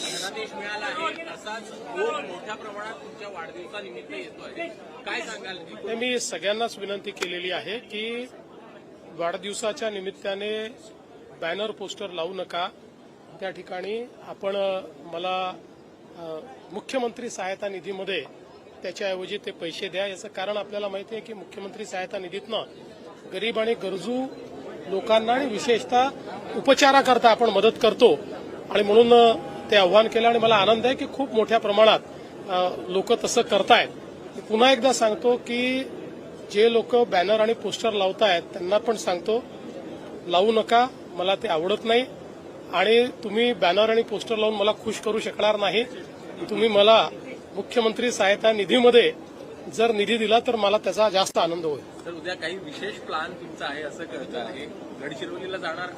धनादेश मिळाला आहे असाच खूप मोठ्या प्रमाणात तुमच्या वाढदिवसानिमित्त येतोय, काय सांगाल? मी सगळ्यांनाच विनंती केलेली आहे की वाढदिवसाच्या निमित्ताने बॅनर पोस्टर लावू नका. त्या ठिकाणी आपण मला मुख्यमंत्री सहायता निधीमध्ये त्याच्याऐवजी ते पैसे द्या. याचं कारण आपल्याला माहिती आहे की मुख्यमंत्री सहायता निधीतनं गरीब आणि गरजू लोकांना आणि विशेषतः उपचाराकरता आपण मदत करतो आणि म्हणून ते आव्हान केलं आणि मला आनंद आहे की खूप मोठ्या प्रमाणात लोक तसं करतायत. पुन्हा एकदा सांगतो की जे लोक बॅनर आणि पोस्टर लावतायत त्यांना पण सांगतो लावू नका, मला ते आवडत नाही आणि तुम्ही बॅनर आणि पोस्टर लावून मला खुश करू शकणार नाही. तुम्ही मला मुख्यमंत्री सहायता निधीमध्ये जर निधी दिला तर मला त्याचा जास्त आनंद होईल. तर उद्या काही विशेष प्लॅन तुमचा आहे असं कळतं आहे, गडचिरोलीला जाणार